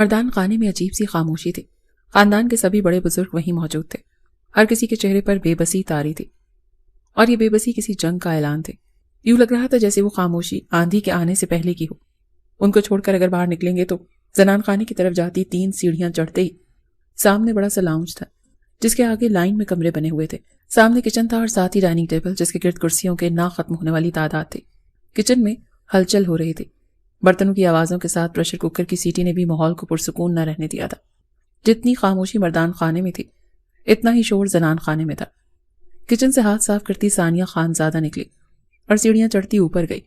مردان خانے میں عجیب سی خاموشی تھی۔ خاندان کے سبھی بڑے بزرگ وہیں موجود تھے۔ ہر کسی کے چہرے پر بے بسی طاری تھی، اور یہ بے بسی کسی جنگ کا اعلان تھی۔ یوں لگ رہا تھا جیسے وہ خاموشی آندھی کے آنے سے پہلے کی ہو۔ ان کو چھوڑ کر اگر باہر نکلیں گے تو زنان خانے کی طرف جاتی 3 سیڑھیاں چڑھتے ہی سامنے بڑا سا لاؤنج تھا، جس کے آگے لائن میں کمرے بنے ہوئے تھے۔ سامنے کچن تھا اور ساتھ ہی ڈائننگ ٹیبل، جس کے گرد کرسیوں کے نہ ختم ہونے والی تعداد تھی۔ کچن میں ہلچل ہو رہی تھی۔ برتنوں کی آوازوں کے ساتھ پریشر کوکر کی سیٹی نے بھی ماحول کو پرسکون نہ رہنے دیا تھا۔ جتنی خاموشی مردان خانے میں تھی، اتنا ہی شور زنان خانے میں تھا۔ کچن سے ہاتھ صاف کرتی ثانیہ خانزادہ نکلی اور سیڑھیاں چڑھتی اوپر گئی۔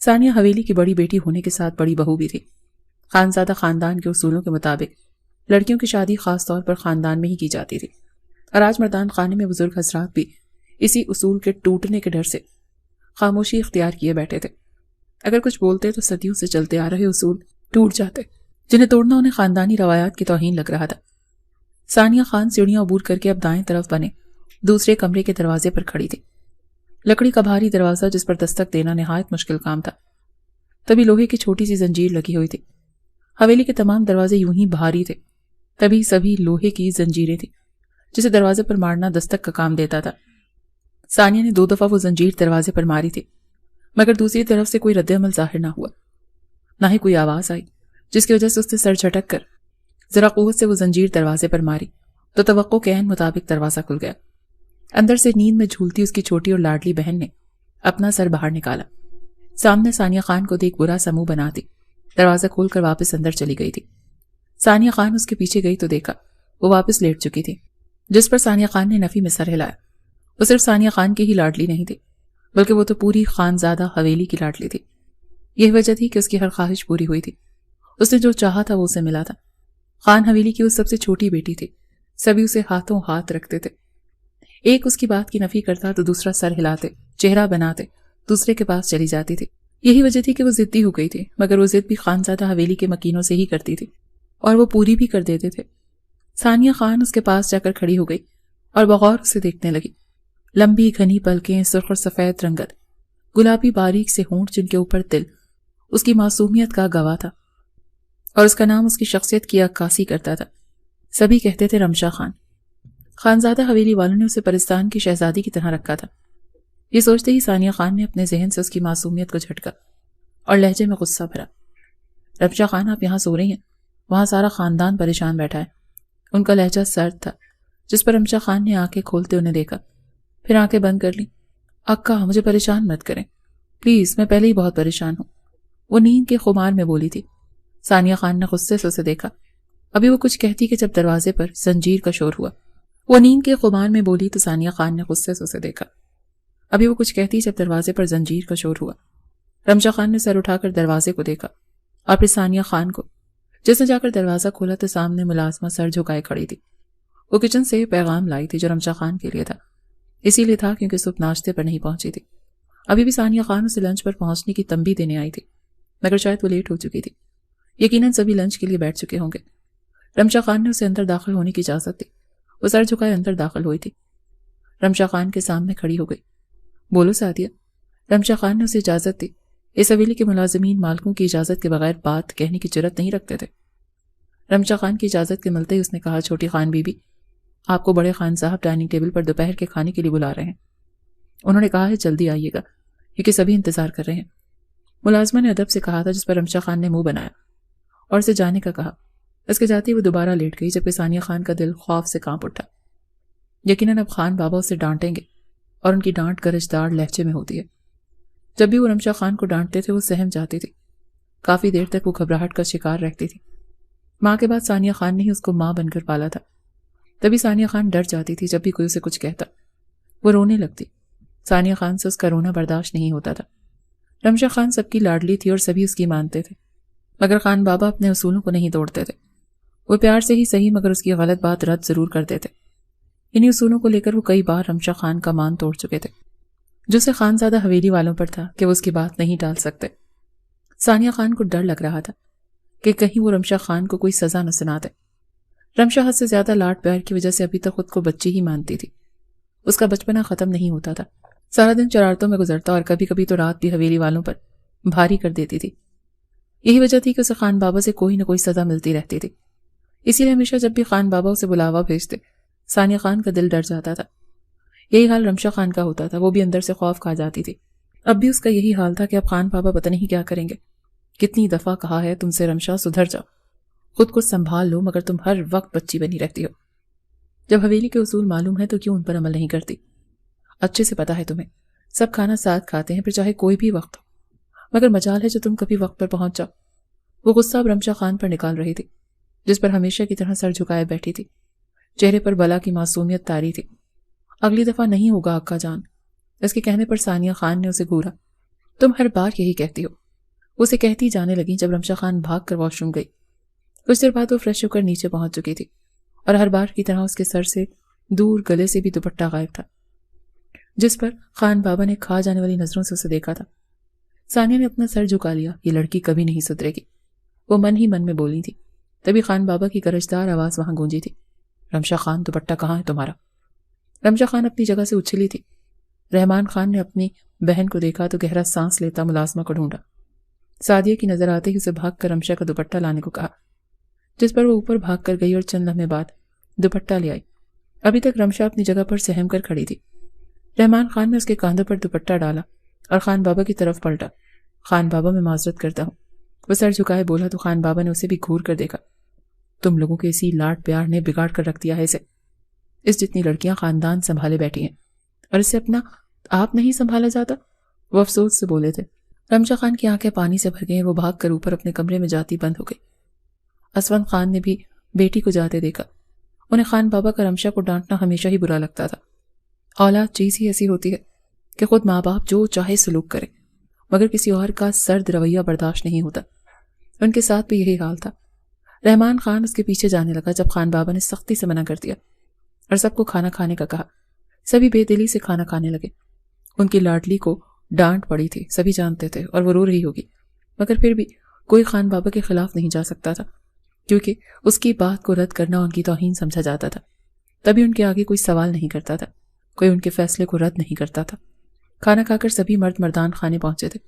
ثانیہ حویلی کی بڑی بیٹی ہونے کے ساتھ بڑی بہو بھی تھی۔ خانزادہ خاندان کے اصولوں کے مطابق لڑکیوں کی شادی خاص طور پر خاندان میں ہی کی جاتی تھی، اور آج مردان خانے میں بزرگ حضرات بھی اسی اصول کے ٹوٹنے کے ڈر سے خاموشی اختیار کیے بیٹھے تھے۔ اگر کچھ بولتے تو صدیوں سے چلتے آ رہے اصول ٹوٹ جاتے، جنہیں توڑنا انہیں خاندانی روایات کی توہین لگ رہا تھا۔ ثانیہ خان سیڑھیاں عبور کر کے اب دائیں طرف بنے دوسرے کمرے کے دروازے پر کھڑی تھی۔ لکڑی کا بھاری دروازہ جس پر دستک دینا نہایت مشکل کام تھا۔ تبھی لوہے کی چھوٹی سی زنجیر لگی ہوئی تھی۔ حویلی کے تمام دروازے یوں ہی بھاری تھے، تبھی سبھی لوہے کی زنجیریں تھیں جسے دروازے پر مارنا دستک کا کام دیتا تھا۔ ثانیہ نے 2 دفعہ وہ زنجیر دروازے پر ماری تھی، مگر دوسری طرف سے کوئی رد عمل ظاہر نہ ہوا، نہ ہی کوئی آواز آئی، جس کی وجہ سے اس نے سر جھٹک کر ذرا قوت سے وہ زنجیر دروازے پر ماری تو توقع کے عین مطابق دروازہ کھل گیا۔ اندر سے نیند میں جھولتی اس کی چھوٹی اور لاڈلی بہن نے اپنا سر باہر نکالا۔ سامنے ثانیہ خان کو دیکھ برا سا منہ بناتی دروازہ کھول کر واپس اندر چلی گئی تھی۔ ثانیہ خان اس کے پیچھے گئی تو دیکھا وہ واپس لیٹ چکی تھی، جس پر ثانیہ خان نے نفی میں سر ہلایا۔ وہ صرف ثانیہ خان کی ہی لاڈلی نہیں تھی، بلکہ وہ تو پوری خانزادہ حویلی کی لاڈلی تھی۔ یہ وجہ تھی کہ اس کی ہر خواہش پوری ہوئی تھی۔ اس نے جو چاہا تھا وہ اسے ملا تھا۔ خان حویلی کی وہ سب سے چھوٹی بیٹی تھی، سبھی اسے ہاتھوں ہاتھ رکھتے تھے۔ ایک اس کی بات کی نفی کرتا تو دوسرا سر ہلاتے، چہرہ بناتے دوسرے کے پاس چلی جاتی تھی۔ یہی وجہ تھی کہ وہ ضدی ہو گئی تھی، مگر وہ ضد بھی خانزادہ حویلی کے مکینوں سے ہی کرتی تھی، اور وہ پوری بھی کر دیتے تھے۔ ثانیہ خان اس کے پاس جا کر کھڑی ہو گئی اور بغور اسے دیکھنے لگی۔ لمبی گھنی پلکیں، سرخ اور سفید رنگت، گلابی باریک سے ہونٹ جن کے اوپر تل اس کی معصومیت کا گواہ تھا، اور اس کا نام اس کی شخصیت کی عکاسی کرتا تھا۔ سبھی کہتے تھے رمشا خان۔ خانزادہ حویلی والوں نے اسے پرستان کی شہزادی کی طرح رکھا تھا۔ یہ سوچتے ہی ثانیہ خان نے اپنے ذہن سے اس کی معصومیت کو جھٹکا اور لہجے میں غصہ بھرا۔ رمشا خان، آپ یہاں سو رہی ہیں؟ وہاں سارا خاندان پریشان بیٹھا ہے۔ ان کا لہجہ سرد تھا، جس پر رمشا خان نے آنکھیں کھولتے انہیں دیکھا، پھر آنکھیں بند کر لیں۔ اکا، مجھے پریشان مت کریں پلیز، میں پہلے ہی بہت پریشان ہوں، وہ نیند کے خمار میں بولی تھی۔ ثانیہ خان نے غصے سے اسے دیکھا۔ ابھی وہ کچھ کہتی کہ جب دروازے پر زنجیر کا شور ہوا۔ وہ نیند کے خمار میں بولی تو ثانیہ خان نے غصے سے اسے دیکھا۔ ابھی وہ کچھ کہتی جب دروازے پر زنجیر کا شور ہوا۔ رمشا خان نے سر اٹھا کر دروازے کو دیکھا اور پھر ثانیہ خان کو، جس نے جا کر دروازہ کھولا تو سامنے ملازمہ سر جھکائے کھڑی تھی۔ وہ کچن سے پیغام لائی تھی جو رمشا خان کے لیے تھا، اسی لیے تھا کیونکہ صبح ناشتے پر نہیں پہنچی تھی۔ ابھی بھی ثانیہ خان اسے لنچ پر پہنچنے کی تنبیہ دینے آئی تھی، مگر شاید وہ لیٹ ہو چکی تھی۔ یقیناً سبھی لنچ کے لیے بیٹھ چکے ہوں گے۔ رمشا خان نے اسے اندر داخل ہونے کی اجازت دی۔ وہ سر جھکائے اندر داخل ہوئی تھی۔ رمشا خان کے سامنے کھڑی ہو گئی۔ بولو سعدیہ۔ رمشا خان نے اسے اجازت دی۔ اس حویلی کے ملازمین مالکوں کی اجازت کے بغیر بات کہنے کی جرات نہیں رکھتے تھے۔ رمشا خان کی اجازت کے ملتے ہی اس نے کہا، چھوٹی خان بی بی، آپ کو بڑے خان صاحب ڈائننگ ٹیبل پر دوپہر کے کھانے کے لیے بلا رہے ہیں۔ انہوں نے کہا ہے جلدی آئیے گا کیونکہ سبھی انتظار کر رہے ہیں۔ ملازمہ نے ادب سے کہا تھا، جس پر رمشا خان نے منہ بنایا اور اسے جانے کا کہا۔ اس کے جاتے ہی وہ دوبارہ لیٹ گئی، جبکہ ثانیہ خان کا دل خوف سے کانپ اٹھا۔ یقیناً اب خان بابا اسے ڈانٹیں گے، اور ان کی ڈانٹ گرجدار لہجے میں ہوتی ہے۔ جب بھی وہ رمشا خان کو ڈانٹتے تھے وہ سہم جاتی تھی۔ کافی دیر تک وہ گھبراہٹ کا شکار رہتی تھی۔ ماں کے بعد ثانیہ خان نے ہی اس کو ماں بن کر پالا تھا، تبھی ثانیہ خان ڈر جاتی تھی جب بھی کوئی اسے کچھ کہتا۔ وہ رونے لگتی۔ ثانیہ خان سے اس کا رونا برداشت نہیں ہوتا تھا۔ رمشا خان سب کی لاڈلی تھی اور سبھی اس کی مانتے تھے، مگر خان بابا اپنے اصولوں کو نہیں توڑتے تھے۔ وہ پیار سے ہی صحیح مگر اس کی غلط بات رد ضرور کرتے تھے۔ انہی اصولوں کو لے کر وہ کئی بار رمشا خان کا مان توڑ چکے تھے، جو سے خانزادہ حویلی والوں پر تھا کہ وہ اس کی بات نہیں ٹال سکتے۔ ثانیہ خان کو ڈر لگ رہا تھا کہ کہیں وہ رمشا خان کو کوئی سزا نہ سنا دے۔ رمشا حد سے زیادہ لاڈ پیار کی وجہ سے ابھی تک خود کو بچی ہی مانتی تھی۔ اس کا بچپنا ختم نہیں ہوتا تھا، سارا دن شرارتوں میں گزرتا اور کبھی کبھی تو رات بھی حویلی والوں پر بھاری کر دیتی تھی۔ یہی وجہ تھی کہ اسے خان بابا سے کوئی نہ کوئی سزا ملتی رہتی تھی، اسی لیے ہمیشہ جب بھی خان بابا اسے بلاوا بھیجتے ثانیہ خان کا دل ڈر جاتا تھا۔ یہی حال رمشا خان کا ہوتا تھا، وہ بھی اندر سے خوف کھا جاتی تھی۔ اب بھی اس کا یہی حال تھا کہ اب خان بابا پتہ نہیں کیا کریں گے۔ کتنی دفعہ کہا ہے تم سے رمشا سدھر جاؤ، خود کو سنبھال لو، مگر تم ہر وقت بچی بنی رہتی ہو۔ جب حویلی کے اصول معلوم ہے تو کیوں ان پر عمل نہیں کرتی؟ اچھے سے پتا ہے تمہیں، سب کھانا ساتھ کھاتے ہیں، پھر چاہے کوئی بھی وقت ہو، مگر مجال ہے جو تم کبھی وقت پر پہنچ جاؤ۔ وہ غصہ اب رمشا خان پر نکال رہی تھی، جس پر ہمیشہ کی طرح سر جھکائے بیٹھی تھی، چہرے پر بلا کی معصومیت طاری تھی۔ اگلی دفعہ نہیں ہوگا اکا جان، اس کے کہنے پر ثانیہ خان نے اسے گھورا۔ تم ہر بار یہی کہتی ہو، اسے کہتی جانے لگی جب رمشا خان بھاگ کر واش روم گئی۔ کچھ دیر بعد وہ فریش ہو کر نیچے پہنچ چکی تھی اور ہر بار کی طرح اس کے سر سے دور گلے سے بھی دوپٹہ غائب تھا، جس پر خان بابا نے کھا جانے والی نظروں سے اسے دیکھا تھا۔ ثانیہ نے اپنا سر جھکا لیا، یہ لڑکی کبھی نہیں سدھرے گی، وہ من ہی من میں بولی تھی۔ تبھی خان بابا کی گرجدار آواز وہاں گونجی تھی، رمشا خان دوپٹہ کہاں ہے تمہارا؟ رمشا خان اپنی جگہ سے اچھلی تھی۔ رحمان خان نے اپنی بہن کو دیکھا تو گہرا سانس لیتا ملازمہ کو ڈھونڈا۔ سعدیہ کی نظر آتے ہی اسے بھاگ کر رمشا کا دوپٹہ لانے کو کہا، جس پر وہ اوپر بھاگ کر گئی اور چند لمحے بعد دوپٹہ لے آئی۔ ابھی تک رمشا اپنی جگہ پر سہم کر کھڑی تھی۔ رحمان خان نے اس کے کاندھوں پر دوپٹہ ڈالا اور خان بابا کی طرف پلٹا۔ خان بابا میں معذرت کرتا ہوں، وہ سر جھکائے بولا تو خان بابا نے اسے بھی گھور کر دیکھا۔ تم لوگوں کے اسی لاڈ پیار نے بگاڑ کر رکھ دیا ہے اسے، اس جتنی لڑکیاں خاندان سنبھالے بیٹھی ہیں اور اسے اپنا آپ نہیں سنبھالا جاتا، وہ افسوس سے بولے تھے۔ رمشا خان کی آنکھیں پانی سے بھر گئیں، وہ بھاگ کر اوپر اپنے کمرے میں جاتی بند ہو گئی۔ اسفند خان نے بھی بیٹی کو جاتے دیکھا۔ انہیں خان بابا کا رمشا کو ڈانٹنا ہمیشہ ہی برا لگتا تھا۔ اولاد چیز ہی ایسی ہوتی ہے کہ خود ماں باپ جو چاہے سلوک کرے، مگر کسی اور کا سرد رویہ برداشت نہیں ہوتا۔ ان کے ساتھ بھی یہی حال تھا۔ رحمان خان اس کے پیچھے جانے لگا جب خان بابا نے سختی سے منع کر دیا اور سب کو کھانا کھانے کا کہا۔ سبھی بے دلی سے کھانا کھانے لگے۔ ان کی لاڈلی کو ڈانٹ پڑی تھی، سبھی جانتے تھے، اور وہ رو رہی ہوگی، مگر پھر بھی کوئی خان بابا کے خلاف نہیں جا سکتا تھا، کیونکہ اس کی بات کو رد کرنا ان کی توہین سمجھا جاتا تھا۔ تبھی ان کے آگے کوئی سوال نہیں کرتا تھا، کوئی ان کے فیصلے کو رد نہیں کرتا تھا۔ کھانا کھا کر سبھی مرد مردان خانے پہنچے تھے۔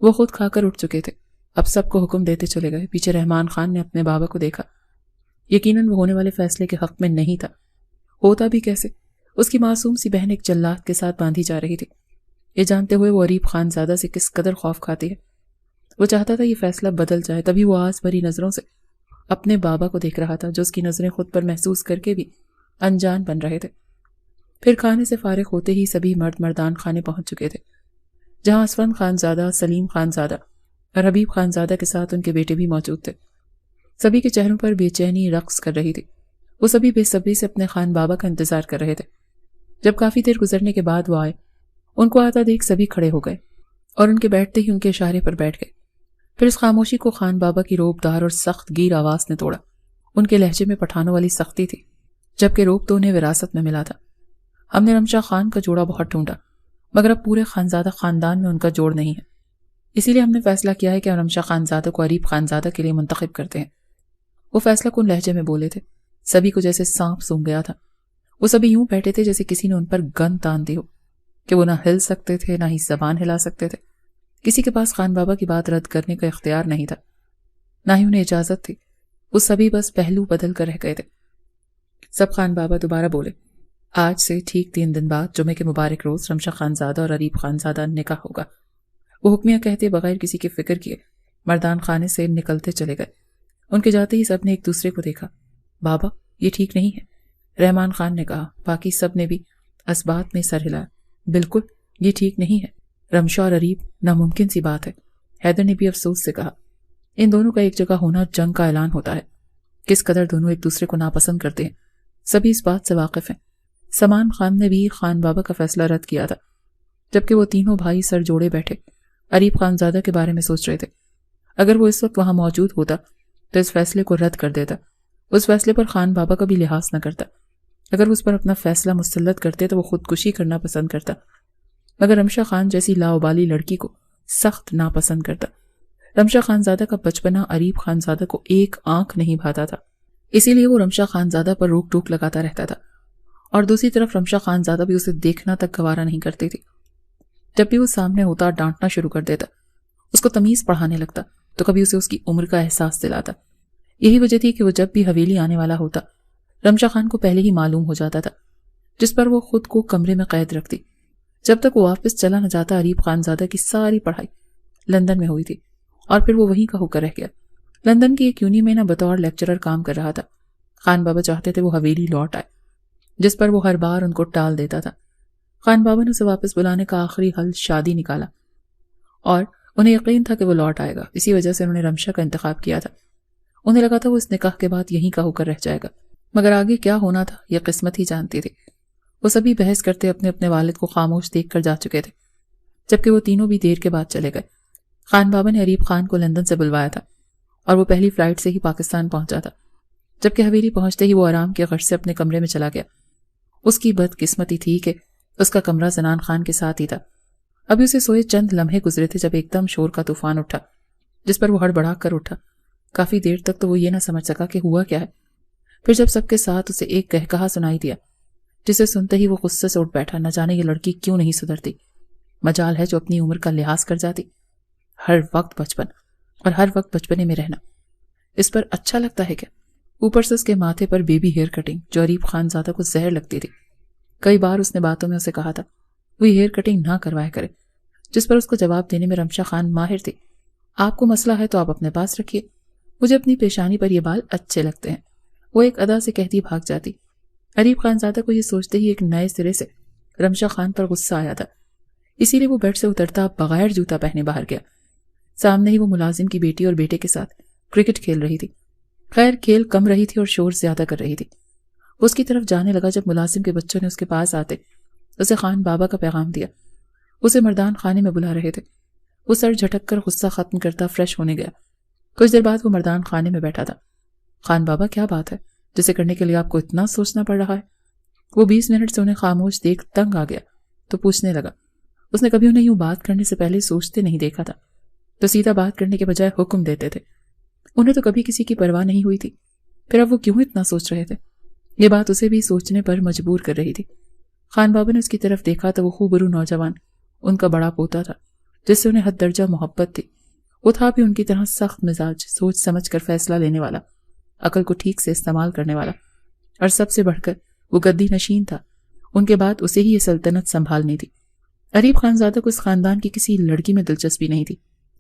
وہ خود کھا کر اٹھ چکے تھے، اب سب کو حکم دیتے چلے گئے۔ پیچھے رحمان خان نے اپنے بابا کو دیکھا۔ یقیناً وہ ہونے والے فیصلے کے حق میں نہیں تھا، ہوتا بھی کیسے؟ اس کی معصوم سی بہن ایک جلاد کے ساتھ باندھی جا رہی تھی، یہ جانتے ہوئے وہ عریب خان زادہ سے کس قدر خوف کھاتی ہے۔ وہ چاہتا تھا یہ فیصلہ بدل جائے، تبھی وہ آس بھری نظروں سے اپنے بابا کو دیکھ رہا تھا، جو اس کی نظریں خود پر محسوس کر کے بھی انجان بن رہے تھے۔ پھر کھانے سے فارغ ہوتے ہی سبھی مرد مردان خانے پہنچ چکے تھے، جہاں اسفند خان زادہ، سلیم خان زادہ اور حبیب خان زادہ کے ساتھ ان کے بیٹے بھی موجود تھے۔ سبھی کے چہروں پر بے چینی رقص کر رہی تھی، وہ سبھی بے صبری سے اپنے خان بابا کا انتظار کر رہے تھے۔ جب کافی دیر گزرنے کے بعد وہ آئے، ان کو آتا دیکھ سبھی کھڑے ہو گئے اور ان کے بیٹھتے ہی ان کے اشارے پر بیٹھ گئے۔ پھر اس خاموشی کو خان بابا کی روب دار اور سخت گیر آواز نے توڑا۔ ان کے لہجے میں پٹھانوں والی سختی تھی، جبکہ روب تو انہیں وراثت میں ملا تھا۔ ہم نے رمشا خان کا جوڑا بہت ڈھونڈا، مگر اب پورے خانزادہ خاندان میں ان کا جوڑ نہیں ہے، اسی لیے ہم نے فیصلہ کیا ہے کہ ہم رمشا خانزادہ کو عریب خانزادہ کے لیے منتخب کرتے ہیں۔ وہ فیصلہ کن لہجے میں بولے تھے، سبھی کو جیسے سانپ سونگ گیا تھا۔ وہ سبھی یوں بیٹھے تھے جیسے کسی نے ان پر گن تان دی ہو، کہ وہ نہ ہل سکتے تھے، نہ ہی زبان ہلا سکتے تھے۔ کسی کے پاس خان بابا کی بات رد کرنے کا اختیار نہیں تھا، نہ ہی انہیں اجازت تھی۔ وہ سبھی بس پہلو بدل کر رہ گئے تھے۔ سب خان بابا دوبارہ بولے، آج سے ٹھیک 3 دن بعد جمعے کے مبارک روز رمشا خانزادہ اور عریب خانزادہ نکاح ہوگا۔ وہ حکمیہ کہتے بغیر کسی کی فکر کیے مردان خانے سے نکلتے چلے گئے۔ ان کے جاتے ہی سب نے ایک دوسرے کو دیکھا۔ بابا، یہ ٹھیک نہیں ہے، رحمان خان نے کہا۔ باقی سب نے بھی اسبات میں سر ہلایا۔ بالکل، یہ ٹھیک نہیں ہے، رمشا اور عریب ناممکن سی بات ہے۔ حیدر نے بھی افسوس سے کہا، ان دونوں کا ایک جگہ ہونا جنگ کا اعلان ہوتا ہے۔ کس قدر دونوں ایک دوسرے کو ناپسند کرتے ہیں، سبھی اس بات سے واقف ہیں۔ سمان خان نے بھی خان بابا کا فیصلہ رد کیا تھا، جبکہ وہ تینوں بھائی سر جوڑے بیٹھے عریب خانزادہ کے بارے میں سوچ رہے تھے۔ اگر وہ اس وقت وہاں موجود ہوتا تو اس فیصلے کو رد کر دیتا، اس فیصلے پر خان بابا کا بھی لحاظ نہ کرتا۔ اگر وہ اس پر اپنا فیصلہ مسلط کرتے تو وہ خودکشی کرنا پسند کرتا، مگر رمشا خان جیسی لاؤبالی لڑکی کو سخت ناپسند کرتا۔ رمشا خانزادہ کا بچپنا عریب خانزادہ کو ایک آنکھ نہیں بھاتا تھا، اسی لیے وہ رمشا خانزادہ پر روک ٹوک لگاتا رہتا تھا، اور دوسری طرف رمشا خانزادہ بھی اسے دیکھنا تک گوارا نہیں کرتی تھی۔ جب بھی وہ سامنے ہوتا ڈانٹنا شروع کر دیتا، اس کو تمیز پڑھانے لگتا، تو کبھی اسے اس کی عمر کا احساس دلاتا۔ یہی وجہ تھی کہ وہ جب بھی حویلی آنے والا ہوتا رمشا خان کو پہلے ہی معلوم ہو جاتا تھا، جس پر وہ خود کو کمرے میں قید رکھتی۔ جب تک وہ واپس چلا نہ جاتا، اریب خانزادہ کی ساری پڑھائی لندن میں ہوئی تھی اور پھر وہ وہیں کا ہو کر رہ گیا۔ لندن کی ایک یونی میں نہ بطور لیکچرر کام کر رہا تھا۔ خان بابا چاہتے تھے وہ حویلی لوٹ آئے، جس پر وہ ہر بار ان کو ٹال دیتا تھا۔ خان بابا نے اسے واپس بلانے کا آخری حل شادی نکالا اور انہیں یقین تھا کہ وہ لوٹ آئے گا۔ اسی وجہ سے انہوں نے رمشا کا انتخاب کیا تھا۔ انہیں لگا تھا وہ اس نکاح کے بعد یہیں کا ہو کر رہ جائے گا، مگر آگے کیا ہونا تھا یہ قسمت ہی جانتی تھی۔ وہ سبھی بحث کرتے اپنے اپنے والد کو خاموش دیکھ کر جا چکے تھے، جبکہ وہ تینوں بھی دیر کے بعد چلے گئے۔ خان بابا نے اریب خان کو لندن سے بلوایا تھا اور وہ پہلی فلائٹ سے ہی پاکستان پہنچا تھا، جبکہ حویلی پہنچتے ہی وہ آرام کے غرض سے اپنے کمرے میں چلا گیا۔ اس کی بدقسمتی تھی کہ اس کا کمرہ زنان خان کے ساتھ ہی تھا۔ ابھی اسے سوئے چند لمحے گزرے تھے جب ایک دم شور کا طوفان اٹھا، جس پر وہ ہڑبڑا کر اٹھا۔ کافی دیر تک تو وہ یہ نہ سمجھ سکا کہ ہوا کیا ہے۔ پھر جب سب کے ساتھ اسے ایک کہا سنائی دیا، جسے سنتے ہی وہ غصے سے اٹھ بیٹھا۔ نہ جانے یہ لڑکی کیوں نہیں سدھرتی، مجال ہے جو اپنی عمر کا لحاظ کر جاتی۔ ہر وقت بچپن اور ہر وقت بچپنے میں رہنا اس پر اچھا لگتا ہے کیا؟ اوپر سے اس کے ماتھے پر بیبی ہیئر کٹنگ جو اریب خانزادہ کو زہر لگتی تھی۔ کئی بار اس نے باتوں میں اسے کہا تھا وہ ہیئر کٹنگ نہ کروایا کرے، جس پر اس کو جواب دینے میں رمشا خان ماہر تھی۔ آپ کو مسئلہ ہے تو آپ اپنے پاس رکھیے، مجھے اپنی پیشانی پر یہ بال اچھے لگتے ہیں، وہ ایک ادا سے کہتی بھاگ جاتی۔ اریب خانزادہ کو یہ سوچتے ہی ایک نئے سرے سے رمشا خان پر غصہ آیا تھا، اسی لیے وہ بیڈ سے اترتا بغیر جوتا پہنے باہر گیا۔ سامنے ہی وہ ملازم کی بیٹی اور بیٹے کے ساتھ کرکٹ کھیل رہی تھی۔ خیر کھیل کم رہی تھی اور شور زیادہ کر رہی تھی۔ اس کی طرف جانے لگا جب ملازم کے بچوں نے اس کے پاس آتے اسے خان بابا کا پیغام دیا۔ اسے مردان خانے میں بلا رہے تھے۔ وہ سر جھٹک کر غصہ ختم کرتا فریش ہونے گیا۔ کچھ دیر بعد وہ مردان خانے میں بیٹھا تھا۔ خان بابا کیا بات ہے جسے کرنے کے لیے آپ کو اتنا سوچنا پڑ رہا ہے؟ وہ 20 منٹ سے انہیں خاموش دیکھ تنگ آ گیا تو پوچھنے لگا۔ اس نے کبھی انہیں یوں بات کرنے سے پہلے سوچتے نہیں دیکھا تھا، تو سیدھا بات کرنے کے بجائے حکم دیتے تھے۔ انہیں تو کبھی کسی کی پرواہ نہیں ہوئی تھی، پھر اب وہ کیوں اتنا سوچ رہے تھے؟ یہ بات اسے بھی سوچنے پر مجبور کر رہی تھی۔ خان بابا نے اس کی طرف دیکھا تو وہ خوبرو نوجوان ان کا بڑا پوتا تھا، جس سے انہیں حد درجہ محبت تھی۔ وہ تھا بھی ان کی طرح سخت مزاج، سوچ سمجھ کر فیصلہ لینے والا، عقل کو ٹھیک سے استعمال کرنے والا، اور سب سے بڑھ کر وہ گدی نشین تھا۔ ان کے بعد اسے ہی یہ سلطنت سنبھالنی تھی۔ اریب خانزادہ کو اس خاندان کی کسی لڑکی میں دلچسپی نہیں تھی،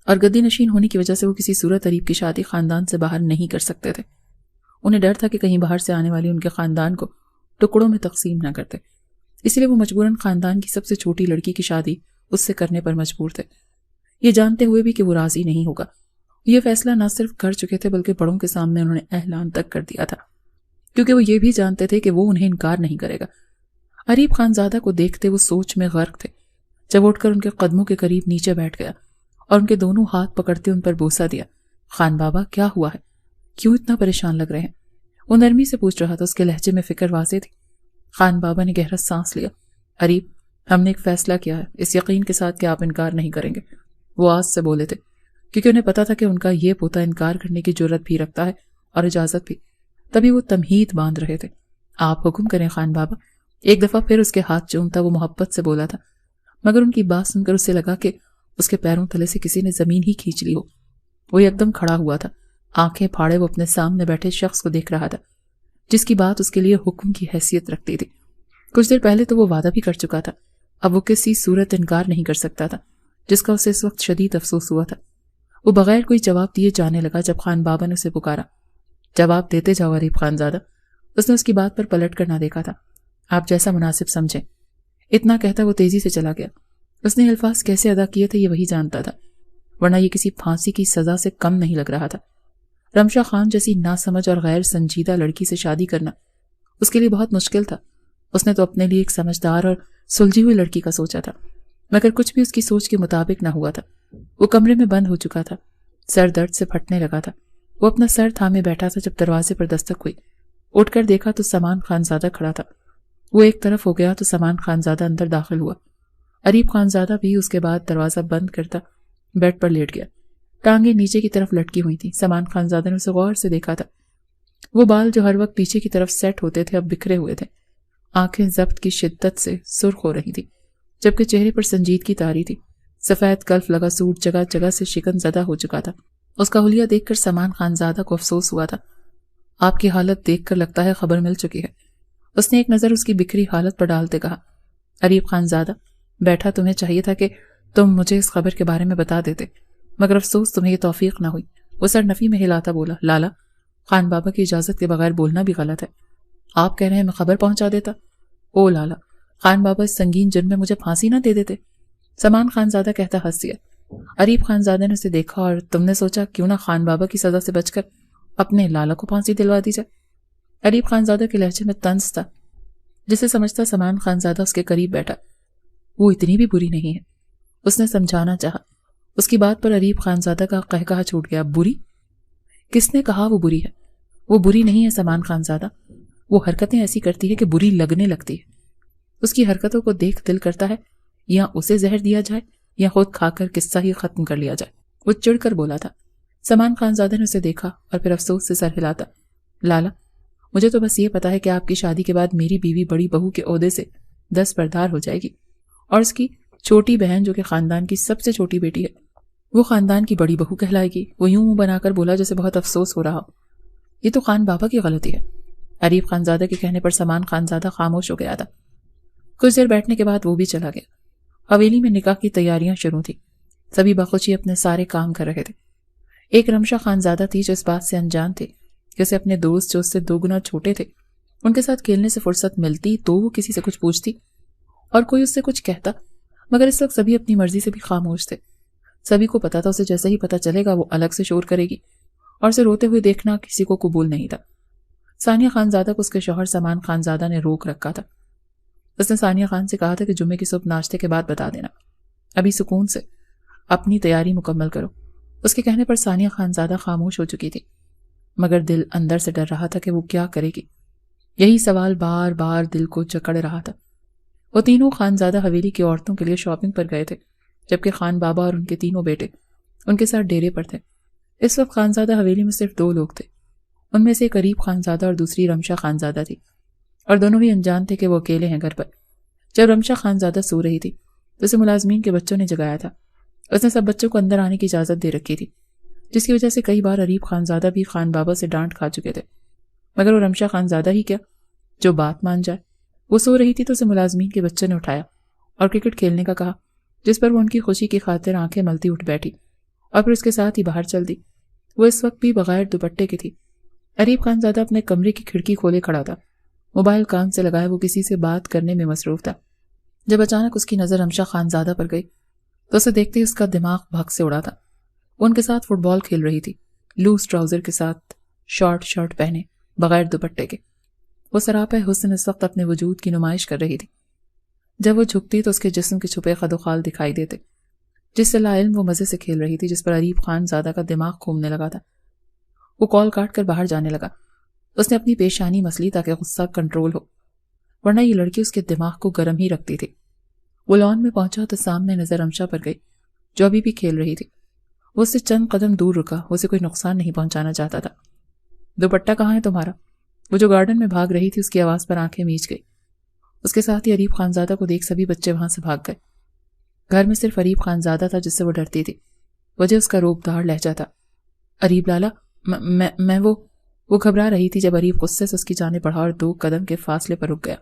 اور گدی نشین ہونے کی وجہ سے وہ کسی صورت اریب کی شادی خاندان سے باہر نہیں کر سکتے تھے۔ انہیں ڈر تھا کہ کہیں باہر سے آنے والی ان کے خاندان کو ٹکڑوں میں تقسیم نہ کرتے، اس لیے وہ مجبوراً خاندان کی سب سے چھوٹی لڑکی کی شادی اس سے کرنے پر مجبور تھے، یہ جانتے ہوئے بھی کہ وہ راضی نہیں ہوگا۔ یہ فیصلہ نہ صرف کر چکے تھے بلکہ بڑوں کے سامنے انہوں نے اعلان تک کر دیا تھا، کیونکہ وہ یہ بھی جانتے تھے کہ وہ انہیں انکار نہیں کرے گا۔ اریب خانزادہ کو دیکھتے وہ سوچ میں غرق تھے، جب اٹھ کر ان کے قدموں کے قریب نیچے بیٹھ گیا اور ان کے دونوں ہاتھ پکڑتے ان پر بوسہ دیا۔ خان بابا کیا ہوا ہے، کیوں اتنا پریشان لگ رہے ہیں؟ وہ نرمی سے پوچھ رہا تھا، اس کے لہجے میں فکر واضح تھی۔ خان بابا نے گہرا سانس لیا۔ اریب، ہم نے ایک فیصلہ کیا ہے، اس یقین کے ساتھ کہ آپ انکار نہیں کریں گے۔ وہ آج سے بولے تھے، کیونکہ انہیں پتا تھا کہ ان کا یہ پوتا انکار کرنے کی جرت بھی رکھتا ہے اور اجازت بھی، تبھی وہ تمہید باندھ رہے تھے۔ آپ حکم کریں خان بابا۔ ایک دفعہ پھر اس کے ہاتھ چومتا وہ محبت سے بولا تھا، مگر ان کی بات سن کر اسے لگا کہ اس کے پیروں تلے سے کسی نے زمین ہی کھینچ لی ہو۔ وہ یکدم کھڑا ہوا تھا، آنکھیں پھاڑے وہ اپنے سامنے بیٹھے شخص کو دیکھ رہا تھا، جس کی بات اس کے لیے حکم کی حیثیت رکھتی تھی۔ کچھ دیر پہلے تو وہ وعدہ بھی کر چکا تھا، اب وہ کسی صورت انکار نہیں کر سکتا تھا، جس کا اسے اس وقت شدید افسوس ہوا تھا۔ وہ بغیر کوئی جواب دیے جانے لگا جب خان بابا نے اسے پکارا۔ جواب دیتے جاؤ اریب خانزادہ۔ اس نے اس کی بات پر پلٹ کر نہ دیکھا تھا۔ آپ جیسا مناسب سمجھیں۔ اتنا کہتا وہ تیزی سے چلا گیا۔ اس نے الفاظ کیسے ادا کیے تھے یہ وہی جانتا تھا، ورنہ یہ کسی پھانسی کی سزا سے کم نہیں لگ رہا تھا۔ رمشا خان جیسی ناسمجھ اور غیر سنجیدہ لڑکی سے شادی کرنا اس کے لیے بہت مشکل تھا۔ اس نے تو اپنے لیے ایک سمجھدار اور سلجھی ہوئی لڑکی کا سوچا تھا، مگر کچھ بھی اس کی سوچ کے مطابق نہ ہوا تھا۔ وہ کمرے میں بند ہو چکا تھا، سر درد سے پھٹنے لگا تھا۔ وہ اپنا سر تھامے بیٹھا تھا جب دروازے پر دستک ہوئی۔ اٹھ کر دیکھا تو سامان خانزادہ کھڑا تھا۔ وہ ایک طرف ہو گیا تو سامان خانزادہ اندر داخل ہوا۔ اریب خانزادہ بھی اس کے بعد دروازہ بند کرتا بیڈ پر لیٹ گیا، ٹانگیں نیچے کی طرف لٹکی ہوئی تھیں۔ سامان خانزادہ نے اسے غور سے دیکھا تھا۔ وہ بال جو ہر وقت پیچھے کی طرف سیٹ ہوتے تھے اب بکھرے ہوئے تھے، آنکھیں ضبط کی شدت سے سرخ ہو رہی تھی، جبکہ چہرے پر سنجیدگی طاری تھی۔ سفید کلف لگا سوٹ جگہ جگہ سے شکن زدہ ہو چکا تھا اس کا حلیہ دیکھ کر سامان خانزادہ کو افسوس ہوا تھا۔ آپ کی حالت دیکھ کر لگتا ہے خبر مل چکی ہے۔ اس نے ایک نظر اس کی بکھری حالت پر ڈالتے کہا۔ اریب خانزادہ بیٹھا، تمہیں چاہیے تھا کہ تم مجھے اس خبر کے بارے میں بتا دیتے، مگر افسوس تمہیں یہ توفیق نہ ہوئی۔ وہ سر نفی میں ہلاتا بولا، لالا، خان بابا کی اجازت کے بغیر بولنا بھی غلط ہے۔ آپ کہہ رہے ہیں میں خبر پہنچا دیتا؟ او لالا، خان بابا اس سنگین جرم میں مجھے پھانسی نہ دے دیتے؟ سامان خانزادہ کہتا ہنس دیا۔ اریب خانزادہ نے اسے دیکھا، اور تم نے سوچا کیوں نہ خان بابا کی سزا سے بچ کر اپنے لالا کو پھانسی دلوا دی جائے؟ اریب خانزادہ کے لہجے میں طنز تھا، جسے سمجھتا سامان خانزادہ اس کے قریب بیٹھا۔ وہ اتنی بھی بری نہیں ہے، اس نے سمجھانا چاہا۔ اس کی بات پر اریب خانزادہ کا قہقہہ چھوٹ گیا۔ بری؟ کس نے کہا وہ بری ہے؟ وہ بری نہیں ہے سامان خانزادہ، وہ حرکتیں ایسی کرتی ہے کہ بری لگنے لگتی ہے۔ اس کی حرکتوں کو دیکھ دل کرتا ہے یا اسے زہر دیا جائے یا خود کھا کر قصہ ہی ختم کر لیا جائے۔ وہ چڑھ کر بولا تھا۔ سامان خانزادہ نے اسے دیکھا اور پھر افسوس سے سر ہلاتا۔ لالا، مجھے تو بس یہ پتا ہے کہ آپ کی شادی کے بعد میری بیوی بڑی بہو کے عہدے سے دستبردار ہو جائے گی، اور اس کی چھوٹی بہن جو کہ خاندان کی سب سے چھوٹی بیٹی ہے وہ خاندان کی بڑی بہو کہلائے گی۔ وہ یوں منہ بنا کر بولا جیسے بہت افسوس ہو رہا ہو۔ یہ تو خان بابا کی غلطی ہے۔ اریب خانزادہ کے کہنے پر سامان خانزادہ خاموش ہو گیا تھا۔ کچھ دیر بیٹھنے کے بعد وہ بھی چلا گیا۔ حویلی میں نکاح کی تیاریاں شروع تھی۔ سبھی بخوشی اپنے سارے کام کر رہے تھے۔ ایک رمشہ خانزادہ تھی جو اس بات سے انجان تھی کہ اسے اپنے دوست جو اس سے 2 گنا چھوٹے تھے ان کے ساتھ کھیلنے سے فرصت ملتی تو وہ کسی سے کچھ پوچھتی اور کوئی اس سے کچھ کہتا، مگر اس وقت سبھی اپنی مرضی سے بھی خاموش تھے۔ سبھی کو پتا تھا اسے جیسے ہی پتا چلے گا وہ الگ سے شور کرے گی، اور اسے روتے ہوئے دیکھنا کسی کو قبول نہیں تھا۔ ثانیہ خانزادہ کو اس کے شوہر سامان خانزادہ نے روک رکھا تھا۔ اس نے ثانیہ خان سے کہا تھا کہ جمعے کی صبح ناشتے کے بعد بتا دینا، ابھی سکون سے اپنی تیاری مکمل کرو۔ اس کے کہنے پر ثانیہ خانزادہ خاموش ہو چکی تھی، مگر دل اندر سے ڈر رہا تھا کہ وہ کیا کرے گی۔ یہی سوال بار بار دل کو جکڑ رہا تھا۔ وہ تینوں خانزادہ حویلی کی عورتوں کے لیے شاپنگ پر گئے تھے، جبکہ خان بابا اور ان کے تینوں بیٹے ان کے ساتھ ڈیرے پر تھے۔ اس وقت خانزادہ حویلی میں صرف 2 لوگ تھے۔ ان میں سے ایک اریب خانزادہ اور دوسری رمشہ خانزادہ تھی، اور دونوں بھی انجان تھے کہ وہ اکیلے ہیں گھر پر۔ جب رمشہ خانزادہ سو رہی تھی تو اسے ملازمین کے بچوں نے جگایا تھا۔ اس نے سب بچوں کو اندر آنے کی اجازت دے رکھی تھی، جس کی وجہ سے کئی بار اریب خانزادہ بھی خان بابا سے ڈانٹ کھا چکے تھے، مگر وہ رمشہ خانزادہ ہی کیا جو بات مان جائے۔ وہ سو رہی تھی تو اسے ملازمین کے بچوں نے اٹھایا اور کرکٹ کھیلنے کا کہا، جس پر وہ ان کی خوشی کی خاطر آنکھیں ملتی اٹھ بیٹھی اور پھر اس کے ساتھ ہی باہر چل دی۔ وہ اس وقت بھی بغیر دوپٹے کی تھی۔ اریب خانزادہ اپنے کمرے کی کھڑکی کھولے کھڑا تھا، موبائل کان سے لگائے وہ کسی سے بات کرنے میں مصروف تھا۔ جب اچانک اس کی نظر رمشہ خانزادہ پر گئی تو اسے دیکھتے ہی اس کا دماغ بھگ سے اڑا تھا۔ وہ ان کے ساتھ فٹ بال کھیل رہی تھی، لوز ٹراؤزر کے ساتھ، شارٹ پہنے، بغیر دوپٹے کے۔ وہ سراپا حسن اس وقت اپنے وجود کی نمائش کر رہی تھی۔ جب وہ جھکتی تو اس کے جسم کے چھپے خد و خال دکھائی دیتے، جس سے لا علم وہ مزے سے کھیل رہی تھی، جس پر اریب خانزادہ کا دماغ گھومنے لگا تھا۔ وہ کال کاٹ کر باہر جانے لگا۔ اس نے اپنی پیشانی مسلی تاکہ غصہ کنٹرول ہو، ورنہ یہ لڑکی اس کے دماغ کو گرم ہی رکھتی تھی۔ وہ لان میں پہنچا تو سامنے نظر رمشہ پر گئی جو ابھی بھی کھیل رہی تھی۔ وہ اس سے چند قدم دور رکا، وہ اسے کوئی نقصان نہیں پہنچانا چاہتا تھا۔ دوپٹہ کہاں ہے تمہارا؟ وہ جو گارڈن میں بھاگ رہی تھی اس کی آواز پر آنکھیں میچ گئی۔ اس کے ساتھ ہی اریب خانزادہ کو دیکھ سبھی بچے وہاں سے بھاگ گئے۔ گھر میں صرف اریب خانزادہ تھا جس سے وہ ڈرتی تھی، وجہ اس کا روبدار لہجہ تھا۔ اریب لالا، میں وہ گھبرا رہی تھی جب اریب غصے سے اس کی جانب بڑھا اور 2 قدم کے فاصلے پر رک گیا۔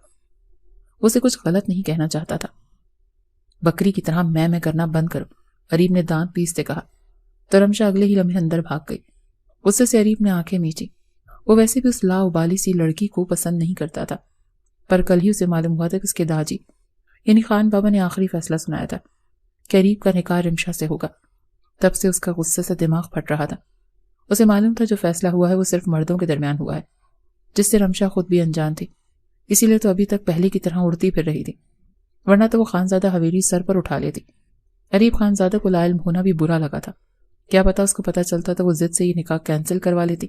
وہ اسے کچھ غلط نہیں کہنا چاہتا تھا۔ بکری کی طرح میں کرنا بند کرو، اریب نے دانت پیستے کہا تو رمشہ اگلے ہی لمحے اندر بھاگ گئی۔ غصے سے اریب نے آنکھیں میچی۔ وہ ویسے بھی اس لا ابالی سی لڑکی کو پسند نہیں کرتا تھا، پر کل ہی اسے معلوم ہوا تھا کہ اس کے داجی یعنی خان بابا نے آخری فیصلہ سنایا تھا کہ اریب کا نکاح رمشہ سے ہوگا۔ تب سے اس کا غصے سے دماغ پھٹ رہا تھا۔ اسے معلوم تھا جو فیصلہ ہوا ہے وہ صرف مردوں کے درمیان ہوا ہے، جس سے رمشہ خود بھی انجان تھی، اسی لیے تو ابھی تک پہلے کی طرح اڑتی پھر رہی تھی، ورنہ تو وہ خانزادہ حویلی سر پر اٹھا لیتی۔ اریب خانزادہ کو لا علم ہونا بھی برا لگا تھا، کیا پتا اس کو پتا چلتا تو وہ ضد سے یہ نکاح کینسل کروا لیتی،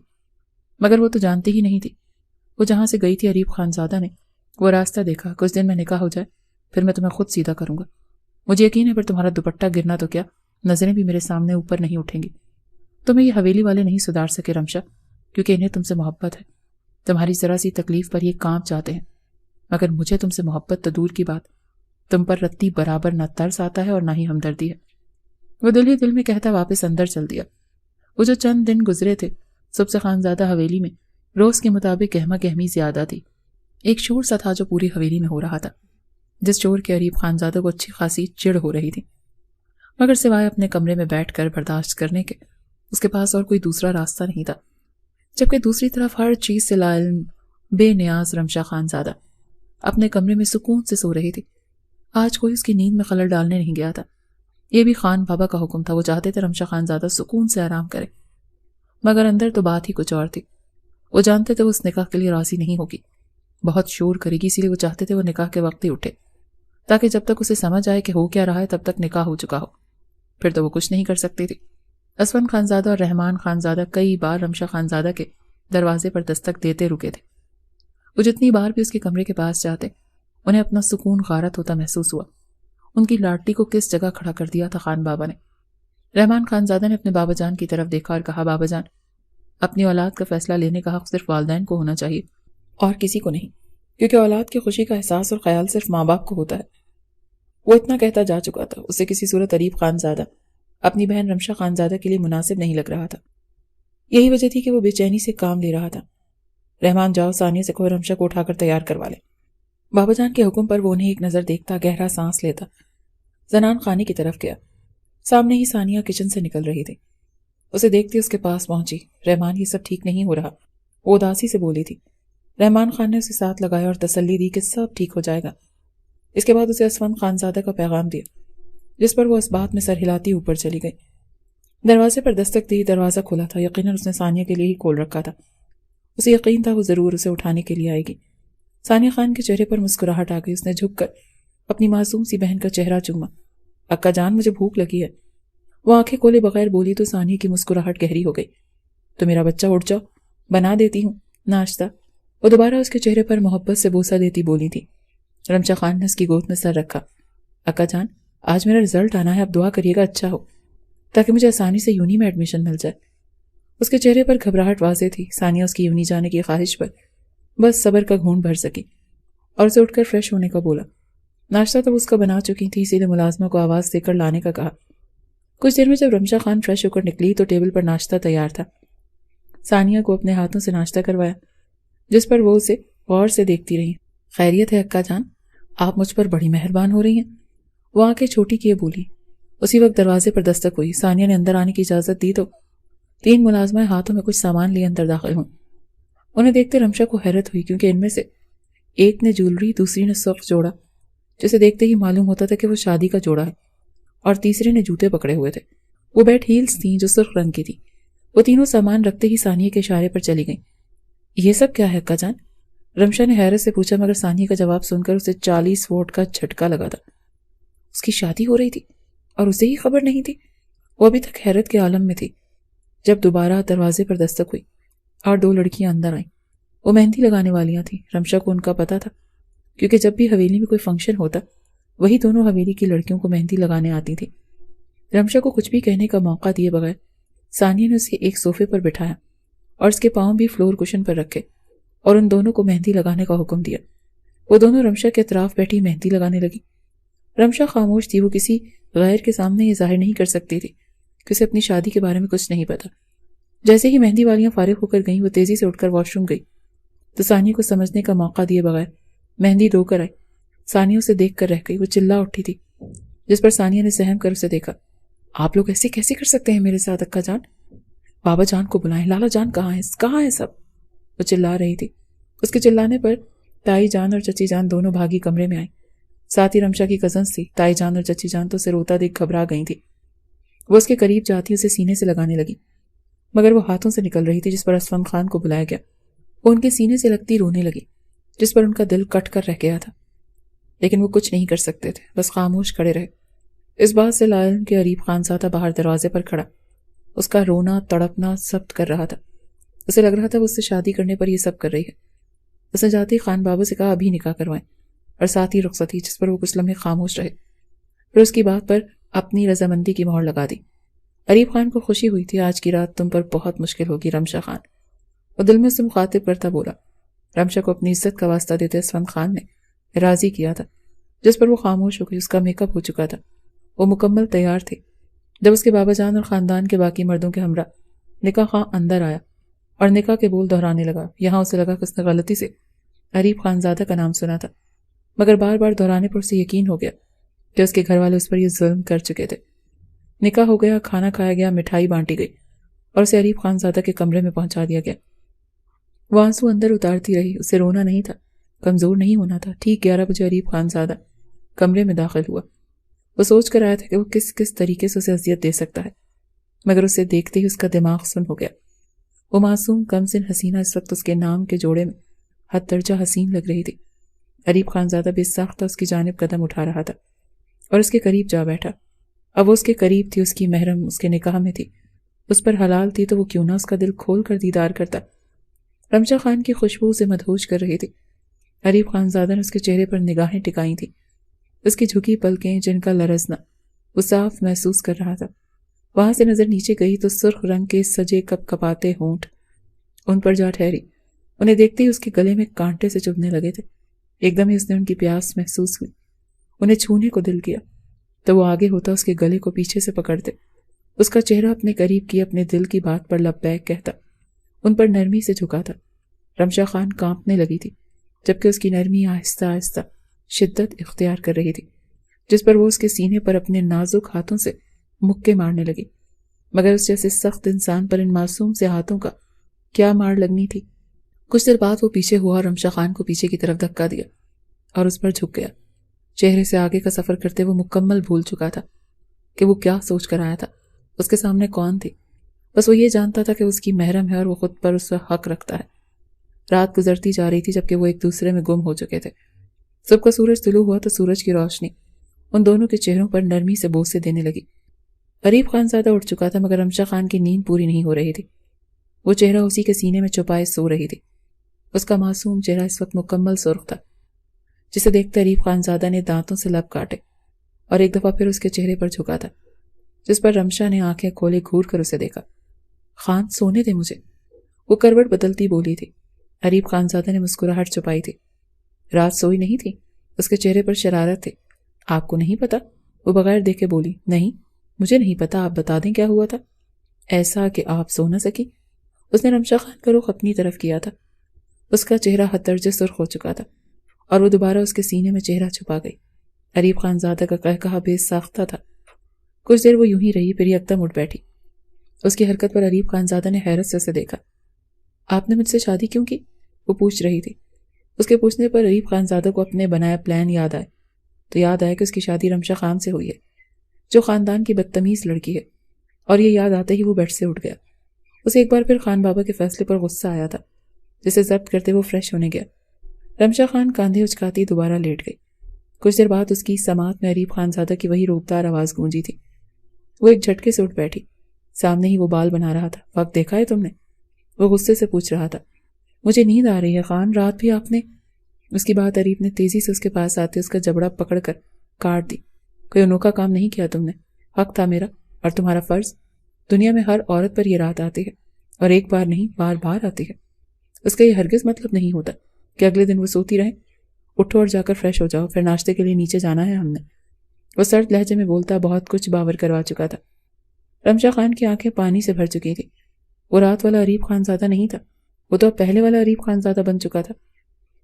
مگر وہ تو جانتی ہی نہیں تھی۔ وہ جہاں سے گئی تھی اریب خانزادہ نے وہ راستہ دیکھا، کچھ دن میں نکاح ہو جائے پھر میں تمہیں خود سیدھا کروں گا، مجھے یقین ہے پھر تمہارا دوپٹہ گرنا تو کیا نظریں بھی میرے سامنے اوپر نہیں اٹھیں گی۔ تمہیں یہ حویلی والے نہیں سدھار سکے رمشہ، کیونکہ انہیں تم سے محبت ہے، تمہاری ذرا سی تکلیف پر یہ کانپ جاتے ہیں، مگر مجھے تم سے محبت تو دور کی بات، تم پر رتی برابر نہ ترس آتا ہے اور نہ ہی ہمدردی ہے۔ وہ دل ہی دل میں کہتا واپس اندر چل دیا۔ وہ جو چند دن گزرے تھے صبح سے خانزادہ حویلی میں روز کے مطابق گہما گہمی زیادہ تھی۔ ایک شور سا تھا جو پوری حویلی میں ہو رہا تھا، جس شور کے قریب خانزادہ کو اچھی خاصی چڑ ہو رہی تھی، مگر سوائے اپنے کمرے میں بیٹھ کر برداشت کرنے کے اس کے پاس اور کوئی دوسرا راستہ نہیں تھا۔ جبکہ دوسری طرف ہر چیز سے لاعلم بے نیاز رمشا خانزادہ اپنے کمرے میں سکون سے سو رہی تھی۔ آج کوئی اس کی نیند میں خلل ڈالنے نہیں گیا تھا۔ یہ بھی خان بابا کا حکم تھا، وہ چاہتے تھے رمشا خانزادہ سکون سے آرام کرے، مگر اندر تو بات ہی کچھ اور تھی۔ وہ جانتے تھے وہ اس نکاح کے لیے راضی نہیں ہوگی، بہت شور کرے گی، اسی لیے وہ چاہتے تھے وہ نکاح کے وقت ہی اٹھے، تاکہ جب تک اسے سمجھ آئے کہ ہو کیا رہا ہے تب تک نکاح ہو چکا ہو۔ پھر تو وہ کچھ نہیں کر سکتی تھی۔ اسفند خانزادہ اور رحمان خانزادہ کئی بار رمشا خانزادہ کے دروازے پر دستک دیتے رکے تھے۔ وہ جتنی بار بھی اس کے کمرے کے پاس جاتے انہیں اپنا سکون غارت ہوتا محسوس ہوا۔ ان کی لاڈلی کو کس جگہ کھڑا کر دیا تھا خان بابا نے۔ رحمان خانزادہ نے اپنے بابا جان کی طرف دیکھا اور کہا، بابا جان، اپنی اولاد کا فیصلہ لینے کا حق صرف والدین کو ہونا چاہیے اور کسی کو نہیں، کیونکہ اولاد کی خوشی کا احساس اور خیال صرف ماں باپ کو ہوتا ہے۔ وہ اتنا کہتا جا چکا تھا، اسے کسی صورت اریب خانزادہ اپنی بہن رمشا خانزادہ کے لیے مناسب نہیں لگ رہا تھا۔ یہی وجہ تھی کہ وہ بے چینی سے کام لے رہا تھا۔ رحمان، جاؤ ثانیہ سے کہو رمشا کو اٹھا کر تیار کروا لے۔ بابا جان کے حکم پر وہ انہیں ایک نظر دیکھتا، گہرا سانس لیتا، زنان خانے کی طرف گیا۔ سامنے ہی ثانیہ کچن سے نکل رہی تھی۔ اسے دیکھتی اس کے پاس پہنچی۔ رحمان، یہ سب ٹھیک نہیں ہو رہا، وہ اداسی سے بولی تھی۔ رحمان خان نے اسے ساتھ لگایا اور تسلی دی کہ سب ٹھیک ہو جائے گا۔ اس کے بعد اسے اسفند خانزادہ کا پیغام دیا، جس پر وہ اس بات میں سر ہلاتی اوپر چلی گئی۔ دروازے پر دستک دی، دروازہ کھلا تھا، یقیناً اس نے ثانیہ کے لیے ہی کھول رکھا تھا۔ اسے یقین تھا وہ ضرور اسے اٹھانے کے لیے آئے گی۔ ثانیہ خان کے چہرے پر مسکراہٹ آ گئی۔ اس نے جھک کر اپنی معصوم سی بہن کا چہرہ چوما۔ اکا جان، مجھے بھوک لگی ہے۔ وہ آنکھیں کھولے بغیر بولی تو ثانیہ کی مسکراہٹ گہری ہو گئی۔ تو میرا بچہ اٹھ جاؤ، بنا دیتی ہوں ناشتہ۔ وہ دوبارہ اس کے چہرے پر محبت سے بوسہ دیتی بولی تھی۔ رمشا خان نے اس کی گود میں سر رکھا۔ اکا جان، آج میرا رزلٹ آنا ہے، آپ دعا کریے گا اچھا ہو، تاکہ مجھے آسانی سے یونی میں ایڈمیشن مل جائے۔ اس کے چہرے پر گھبراہٹ واضح تھی۔ ثانیہ اس کی یونی جانے کی خواہش پر بس صبر کا گھونٹ بھر سکی اور اسے اٹھ کر فریش ہونے کا بولا۔ ناشتہ تو اس کا بنا چکی تھی، اسی لیے ملازمہ کو آواز دے کر لانے کا کہا۔ کچھ دیر میں جب رمشا خان فریش ہو کر نکلی تو ٹیبل پر ناشتہ تیار تھا۔ ثانیہ کو اپنے ہاتھوں سے ناشتہ کروایا، جس پر وہ اسے غور سے دیکھتی رہی۔ خیریت ہے اکا جان، آپ مجھ پر بڑی مہربان ہو رہی ہیں، وہ آنکھیں چھوٹی کیے بولی۔ اسی وقت دروازے پر دستک ہوئی۔ ثانیہ نے اندر آنے کی اجازت دی تو 3 ملازمہ ہاتھوں میں کچھ سامان لیے اندر داخل ہوئیں۔ انہیں دیکھتے رمشا کو حیرت ہوئی، کیونکہ ان میں سے ایک نے جولری، دوسری نے سرخ جوڑا، جسے دیکھتے ہی معلوم ہوتا تھا کہ وہ شادی کا جوڑا ہے، اور تیسرے نے جوتے پکڑے ہوئے تھے۔ وہ بیٹ ہیلز تھیں جو سرخ رنگ کی تھی۔ وہ تینوں سامان رکھتے ہی ثانیہ کے اشارے پر چلی گئیں۔ یہ سب کیا ہے اکا جان؟ رمشا نے حیرت سے پوچھا، مگر ثانیہ کا جواب سن کر اسے 40 واٹ کا جھٹکا لگا تھا۔ اس کی شادی ہو رہی تھی اور اسے ہی خبر نہیں تھی۔ وہ ابھی تک حیرت کے عالم میں تھی جب دوبارہ دروازے پر دستک ہوئی اور 2 لڑکیاں اندر آئیں۔ وہ مہندی لگانے والیاں تھیں۔ رمشا کو ان کا پتہ تھا، کیونکہ جب بھی حویلی میں کوئی فنکشن ہوتا وہی دونوں حویلی کی لڑکیوں کو مہندی لگانے آتی تھی۔ رمشا کو کچھ بھی کہنے کا موقع دیے بغیر ثانیہ نے اسے ایک صوفے پر بٹھایا اور اس کے پاؤں بھی فلور کشن پر رکھے اور ان دونوں کو مہندی لگانے کا حکم دیا۔ وہ دونوں رمشا کے اطراف بیٹھی مہندی لگانے لگی۔ رمشا خاموش تھی۔ وہ کسی غیر کے سامنے یہ ظاہر نہیں کر سکتی تھی کہ اسے اپنی شادی کے بارے میں کچھ نہیں پتا۔ جیسے ہی مہندی والیاں فارغ ہو کر گئیں، وہ تیزی سے اٹھ کر واش روم گئی تو ثانیہ کو سمجھنے کا موقع دیے بغیر مہندی دھو کر آئی۔ ثانیہ اسے دیکھ کر رہ گئی۔ وہ چلا اٹھی تھی، جس پر ثانیہ نے سہم کر اسے دیکھا۔ آپ لوگ ایسے کیسے کر سکتے ہیں میرے ساتھ اکا جان؟ بابا جان کو بلائیں، لالا جان کہاں ہیں سب؟ وہ چلا رہی تھی۔ اس کے چلانے پر تائی جان اور چچی جان دونوں بھاگی کمرے میں آئیں۔ ساتھ ہی رمشا کی کزنس تھی۔ تائی جان اور چچی جان تو اسے روتا دیکھ گھبرا گئی تھی۔ وہ اس کے قریب جاتی اسے سینے سے لگانے لگی، مگر وہ ہاتھوں سے نکل رہی تھی، جس پر اسفند خان کو بلایا گیا۔ وہ ان کے سینے سے لگتی رونے لگی، جس پر ان کا دل کٹ کر رہ گیا تھا، لیکن وہ کچھ نہیں کر سکتے تھے، بس خاموش کھڑے رہے۔ اس بات سے لاعلم کے اریب خانزادہ باہر دروازے پر کھڑا اس کا رونا تڑپنا ضبط کر رہا تھا۔ اسے لگ رہا تھا وہ اس سے شادی کرنے پر یہ سب کر رہی ہے۔ اس نے جاتے ہی خان بابا سے کہا ابھی نکاح کروائیں، اور ساتھ ہی رخصتی، جس پر وہ کچھ لمحے خاموش رہے، پھر اس کی بات پر اپنی رضامندی کی مہر لگا دی۔ اریب خان کو خوشی ہوئی تھی، آج کی رات تم پر بہت مشکل ہوگی رمشا خان۔ وہ دل میں اسے مخاطب کرتا بولا۔ رمشا کو اپنی عزت کا واسطہ دیتے اسفند خان نے راضی کیا تھا، جس پر وہ خاموش ہو گئی۔ اس کا میک اپ ہو چکا تھا، وہ مکمل تیار تھے۔ جب اس کے بابا جان اور خاندان کے باقی مردوں کے ہمراہ نکاح خاں اندر آیا اور نکاح کے بول دہرانے لگا۔ یہاں اسے لگا کہ اس نے غلطی سے اریب خانزادہ کا نام سنا تھا، مگر بار بار دہرانے پر اسے یقین ہو گیا کہ اس کے گھر والے اس پر یہ ظلم کر چکے تھے۔ نکاح ہو گیا، کھانا کھایا گیا، مٹھائی بانٹی گئی اور اسے اریب خانزادہ کے کمرے میں پہنچا دیا گیا۔ وہ آنسو اندر اتارتی رہی، اسے رونا نہیں تھا، کمزور نہیں ہونا تھا۔ ٹھیک 11 بجے اریب خانزادہ کمرے میں داخل ہوا۔ وہ سوچ کر آیا تھا کہ وہ کس طریقے سے اسے اذیت دے سکتا ہے، مگر اسے دیکھتے ہی اس کا دماغ سن ہو گیا۔ وہ معصوم کم سن حسینہ اس وقت اس کے نام کے جوڑے میں حد درجہ حسین لگ رہی تھی۔ اریب خانزادہ بے ساختہ اس کی جانب قدم اٹھا رہا تھا اور اس کے قریب جا بیٹھا۔ اب وہ اس کے قریب تھی، اس کی محرم اس کے نکاح میں تھی، اس پر حلال تھی، تو وہ کیوں نہ اس کا دل کھول کر دیدار کرتا۔ رمشا خان کی خوشبو اسے مدہوش کر رہی تھی۔ اریب خانزادہ نے اس کے چہرے پر نگاہیں ٹکائی تھیں، اس کی جھکی پلکیں جن کا لرزنا وہ صاف محسوس کر رہا تھا۔ وہاں سے نظر نیچے گئی تو سرخ رنگ کے سجے کپ کپاتے ہونٹ ان پر جا ٹھہری۔ انہیں دیکھتے ہی اس کے گلے میں کانٹے سے چبھنے لگے تھے۔ ایک دم ہی اس نے ان کی پیاس محسوس ہوئی، انہیں چھونے کو دل کیا تو وہ آگے ہوتا اس کے گلے کو پیچھے سے پکڑتے، اس کا چہرہ اپنے قریب کی اپنے دل کی بات پر لبیک کہتا، ان پر نرمی سے جھکا تھا۔ رمشا خان کانپنے لگی تھی، جبکہ اس کی نرمی آہستہ آہستہ شدت اختیار کر رہی تھی، جس پر وہ اس کے سینے پر اپنے نازک ہاتھوں سے مکے مارنے لگی۔ مگر اس جیسے سخت انسان پر ان معصوم سے ہاتھوں کا کیا مار لگنی تھی۔ کچھ دیر بعد وہ پیچھے ہوا اور رمشا خان کو پیچھے کی طرف دھکا دیا اور اس پر جھک گیا۔ چہرے سے آگے کا سفر کرتے وہ مکمل بھول چکا تھا کہ وہ کیا سوچ کر آیا تھا، اس کے سامنے کون تھی۔ بس وہ یہ جانتا تھا کہ اس کی محرم ہے اور وہ خود پر اس کا حق رکھتا ہے۔ رات گزرتی جا رہی تھی جبکہ وہ ایک دوسرے میں گم ہو چکے تھے۔ صبح کا سورج طلوع ہوا تو سورج کی روشنی ان دونوں کے چہروں پر نرمی سے بوسے دینے لگی۔ اریب خانزادہ اٹھ چکا تھا مگر رمشا خان کی نیند پوری نہیں ہو رہی تھی۔ وہ چہرہ اسی کے سینے میں چھپائے سو رہی تھی۔ اس کا معصوم چہرہ اس وقت مکمل سرخ تھا، جسے دیکھتے اریب خانزادہ نے دانتوں سے لب کاٹے اور ایک دفعہ پھر اس کے چہرے پر جھکا تھا، جس پر رمشا نے آنکھیں کھولے گھور کر اسے دیکھا۔ خان سونے دے مجھے، وہ کروٹ بدلتی بولی تھی۔ اریب خانزادہ نے مسکراہٹ چھپائی تھی۔ رات سوئی نہیں تھی؟ اس کے چہرے پر شرارت تھی۔ آپ کو نہیں پتا؟ وہ بغیر دیکھے بولی۔ نہیں، مجھے نہیں پتا، آپ بتا دیں کیا ہوا تھا؟ ایسا کہ آپ سو نہ سکی؟ اس نے رمشا خان کا رخ اپنی طرف کیا تھا۔ اس کا چہرہ حد درجے سرخ ہو چکا تھا اور وہ دوبارہ اس کے سینے میں چہرہ چھپا گئی۔ اریب خانزادہ کا قہقہا بے ساختہ تھا۔ کچھ دیر وہ یوں ہی رہی، پھر یکدم اٹھ بیٹھی۔ اس کی حرکت پر اریب خانزادہ نے حیرت سے اسے دیکھا۔ آپ نے مجھ سے شادی کیوں کی؟ وہ پوچھ رہی تھی۔ اس کے پوچھنے پر اریب خانزادہ کو اپنے بنایا پلان یاد آئے تو یاد آیا کہ اس کی شادی رمشا خان سے ہوئی ہے، جو خاندان کی بدتمیز لڑکی ہے، اور یہ یاد آتے ہی وہ بیڈ سے اٹھ گیا۔ اسے ایک بار پھر خان بابا کے فیصلے پر غصہ آیا تھا، جسے ضبط کرتے وہ فریش ہونے گیا۔ رمشا خان کاندھے اچکاتی دوبارہ لیٹ گئی۔ کچھ دیر بعد اس کی سماعت میں اریب خانزادہ کی وہی روبدار آواز گونجی تھی۔ وہ ایک جھٹکے سے اٹھ بیٹھی۔ سامنے ہی وہ بال بنا رہا تھا۔ وقت دیکھا ہے تم نے؟ وہ غصے سے پوچھ رہا تھا۔ مجھے نیند آ رہی ہے خان، رات بھی آپ نے… اس کی بات اریب نے تیزی سے اس کے پاس آتے اس کا جبڑا پکڑ کر کاٹ دی۔ کوئی انوکھا کام نہیں کیا تم نے، حق تھا میرا اور تمہارا فرض۔ دنیا میں ہر عورت پر یہ رات آتی ہے، اور ایک بار نہیں، بار بار آتی ہے۔ اس کا یہ ہرگز مطلب نہیں ہوتا کہ اگلے دن وہ سوتی رہیں۔ اٹھو اور جا کر فریش ہو جاؤ، پھر ناشتے کے لیے نیچے جانا ہے ہم نے۔ وہ سرد لہجے میں بولتا بہت کچھ باور کروا چکا تھا۔ رمشا خان کی آنکھیں پانی سے بھر چکی تھی۔ وہ رات والا اریب خانزادہ نہیں تھا، وہ تو اب پہلے والا اریب خانزادہ بن چکا تھا۔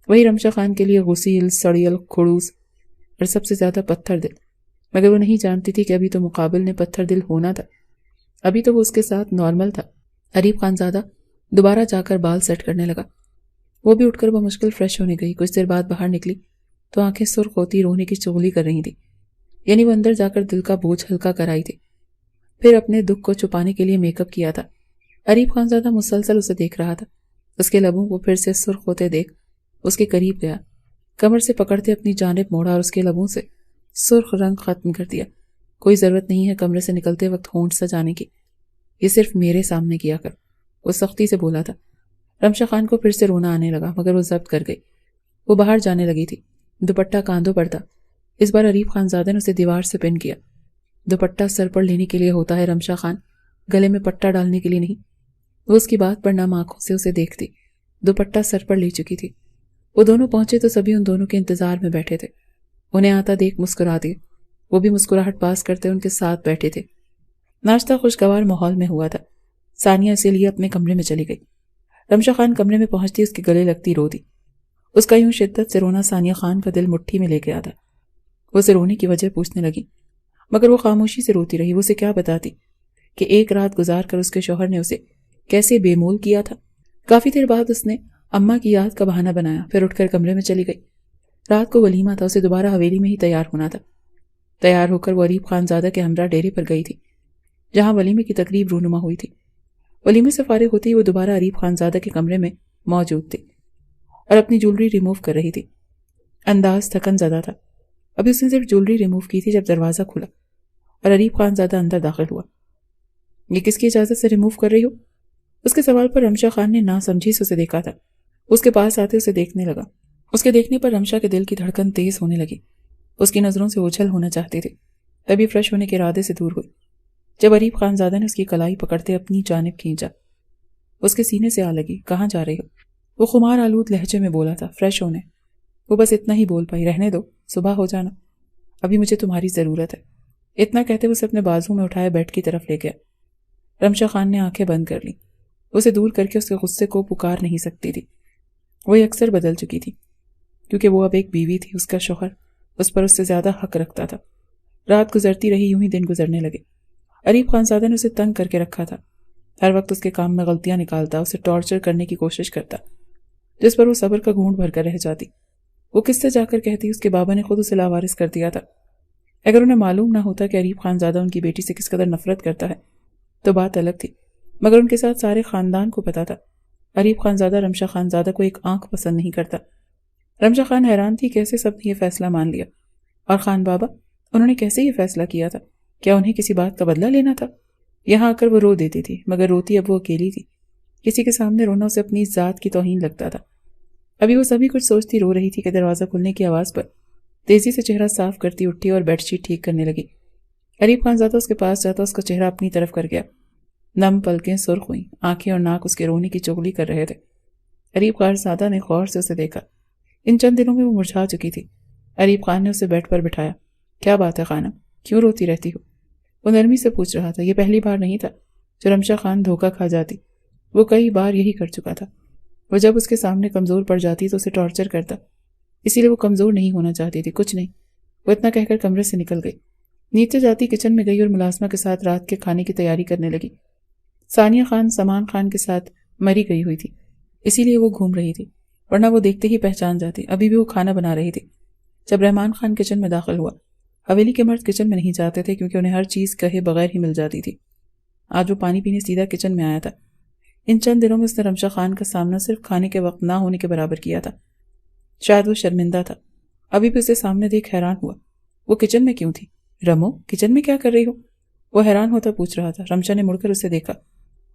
وہی رمشا خان کے لیے غسیل، سڑیل، خڑوس اور سب سے زیادہ پتھر دل۔ مگر وہ نہیں جانتی تھی کہ ابھی تو مقابل نے پتھر دل ہونا تھا، ابھی تو وہ اس کے ساتھ نارمل تھا۔ اریب خانزادہ دوبارہ جا کر بال سیٹ کرنے لگا۔ وہ بھی اٹھ کر بمشکل فریش ہونے گئی۔ کچھ دیر بعد باہر نکلی تو آنکھیں سرخ ہوتی رونے کی چغلی کر رہی تھی، یعنی وہ اندر جا کر دل کا بوجھ ہلکا کر آئی تھی۔ پھر اپنے دکھ کو چھپانے کے لیے میک اپ کیا تھا۔ اریب خانزادہ مسلسل اسے دیکھ رہا تھا۔ اس کے لبوں کو پھر سے سرخ ہوتے دیکھ اس کے قریب گیا، کمر سے پکڑتے اپنی جانب موڑا اور اس کے لبوں سے سرخ رنگ ختم کر دیا۔ کوئی ضرورت نہیں ہے کمرے سے نکلتے وقت ہونٹ سجانے کی، یہ صرف میرے سامنے کیا کر، وہ سختی سے بولا تھا۔ رمشا خان کو پھر سے رونا آنے لگا مگر وہ ضبط کر گئی۔ وہ باہر جانے لگی تھی، دوپٹہ کاندھوں پر تھا۔ اس بار اریب خانزادہ نے اسے دیوار سے پن کیا۔ دوپٹہ سر پر لینے کے لیے ہوتا ہے رمشا خان، گلے میں پٹا ڈالنے کے لیے نہیں۔ وہ اس کی بات پر نم آنکھوں سے اسے دیکھتی۔ دوپٹہ سر پر لے چکی تھی۔ وہ دونوں پہنچے تو سبھی ان دونوں کے انتظار میں بیٹھے تھے۔ انہیں آتا دیکھ مسکرا دیے، وہ بھی مسکراہٹ پاس کرتے ان کے ساتھ بیٹھے تھے۔ ناشتہ خوشگوار ماحول میں ہوا تھا۔ ثانیہ اسے لیے اپنے کمرے میں چلی گئی۔ رمشا خان کمرے میں پہنچتی اس کے گلے لگتی رو دی۔ اس کا یوں شدت سے رونا ثانیہ خان کا دل مٹھی میں لے گیا تھا۔ وہ اسے رونے کی وجہ پوچھنے لگی، مگر وہ خاموشی سے روتی رہی۔ وہ اسے کیا بتاتی کہ ایک رات گزار کر اس کے شوہر نے اسے کیسے بے مول کیا تھا۔ کافی دیر بعد اس نے اماں کی یاد کا بہانہ بنایا، پھر اٹھ کر کمرے میں چلی گئی۔ رات کو ولیمہ تھا، اسے دوبارہ حویلی میں ہی تیار ہونا تھا۔ تیار ہو کر وہ اریب خانزادہ کے ہمراہ ڈیرے پر گئی تھی، جہاں ولیمے کی تقریب رونما ہوئی تھی۔ ولیمے سے فارغ ہوتے ہی وہ دوبارہ اریب خانزادہ کے کمرے میں موجود تھی اور اپنی جولری ریموو کر رہی تھی۔ انداز تھکن زدہ تھا۔ ابھی اس نے صرف جولری ریموو کی تھی جب دروازہ کھلا اور اریب خانزادہ اندر داخل ہوا۔ یہ کس کی اجازت سے ریموو کر رہی ہو؟ اس کے سوال پر رمشا خان نے ناسمجھی سے اسے دیکھا تھا۔ اس کے پاس آتے اسے دیکھنے لگا۔ اس کے دیکھنے پر رمشا کے دل کی دھڑکن تیز ہونے لگی۔ اس کی نظروں سے اوجھل ہونا چاہتی تھی، تبھی فریش ہونے کے ارادے سے دور ہوئی جب اریب خانزادہ نے اس کی کلائی پکڑتے اپنی جانب کھینچا۔ اس کے سینے سے آ لگی، کہاں جا رہی ہو؟ وہ خمار آلود لہجے میں بولا تھا، فریش ہونے۔ وہ بس اتنا ہی بول پائی، رہنے دو، صبح ہو جانا، ابھی مجھے تمہاری ضرورت ہے۔ اتنا کہتے وہ اسے اپنے بازو میں اٹھائے بیڈ کی طرف لے گیا۔ رمشا خان نے آنکھیں بند کر لی۔ اسے دور کر کے اس کے غصے کو پکار نہیں سکتی تھی۔ وہ اکثر بدل چکی تھی کیونکہ وہ اب ایک بیوی تھی۔ اس کا شوہر اس پر اس سے زیادہ حق رکھتا تھا۔ رات گزرتی رہی، یوں ہی دن گزرنے لگے۔ اریب خانزادہ نے اسے تنگ کر کے رکھا تھا، ہر وقت اس کے کام میں غلطیاں نکالتا، اسے ٹارچر کرنے کی کوشش کرتا، جس پر وہ صبر کا گھونٹ بھر کر رہ جاتی۔ وہ کس سے جا کر کہتی اس کے بابا نے خود اسے لاوارث کر دیا تھا۔ اگر انہیں معلوم نہ ہوتا کہ اریب خانزادہ ان کی بیٹی سے کس قدر نفرت کرتا ہے تو بات الگ تھی، مگر ان کے ساتھ سارے خاندان کو پتا تھا اریب خانزادہ رمشا خانزادہ کو ایک آنکھ پسند نہیں کرتا۔ رمشا خان حیران تھی کیسے سب نے یہ فیصلہ مان لیا، اور خان بابا انہوں نے کیسے یہ فیصلہ کیا تھا؟ کیا انہیں کسی بات کا بدلہ لینا تھا؟ یہاں آ کر وہ رو دیتی تھی، مگر روتی اب وہ اکیلی تھی۔ کسی کے سامنے رونا اسے اپنی ذات کی توہین لگتا تھا۔ ابھی وہ سبھی کچھ سوچتی رو رہی تھی کہ دروازہ کھلنے کی آواز پر تیزی سے چہرہ صاف کرتی اٹھی اور بیڈ شیٹ ٹھیک کرنے لگی۔ اریب خانزادہ اس کے پاس جاتا اس کا چہرہ اپنی طرف کر گیا۔ نم پلکیں سرخ ہوئیں، آنکھیں اور ناک اس کے رونے کی چغلی کر رہے تھے۔ اریب خانزادہ نے غور سے اسے دیکھا۔ ان چند دنوں میں وہ مرجھا چکی تھی۔ اریب خان نے اسے بیڈ پر بٹھایا۔ کیا بات ہے خانم، کیوں روتی رہتی ہو؟ وہ نرمی سے پوچھ رہا تھا۔ یہ پہلی بار نہیں تھا جو رمشا خان دھوکہ کھا جاتی، وہ کئی بار یہی کر چکا تھا۔ وہ جب اس کے سامنے کمزور پڑ جاتی تو اسے ٹارچر کرتا، اسی لیے وہ کمزور نہیں ہونا چاہتی تھی۔ کچھ نہیں، وہ اتنا کہہ کر کمرے سے نکل گئی۔ نیچے جاتی کچن میں گئی اور ملازمہ کے ساتھ رات کے کھانے کی تیاری کرنے لگی۔ ثانیہ خان سامان خان کے ساتھ مری گئی ہوئی تھی، اسی لیے وہ گھوم رہی تھی، ورنہ وہ دیکھتے ہی پہچان جاتی۔ ابھی بھی وہ کھانا بنا رہی تھی جب رحمان خان کچن میں داخل ہوا۔ حویلی کے مرد کچن میں نہیں جاتے تھے کیونکہ انہیں ہر چیز کہے بغیر ہی مل جاتی تھی۔ آج وہ پانی پینے سیدھا کچن میں آیا تھا۔ ان چند دنوں میں اس نے رمشا خان کا سامنا صرف کھانے کے وقت نہ ہونے کے برابر کیا تھا۔ شاید وہ شرمندہ تھا۔ ابھی بھی اسے سامنے دیکھ حیران ہوا، وہ کچن میں کیوں تھی؟ رمو، کچن میں کیا کر رہی ہو؟ وہ حیران ہوتا پوچھ رہا تھا۔ رمشا نے مڑ کر اسے دیکھا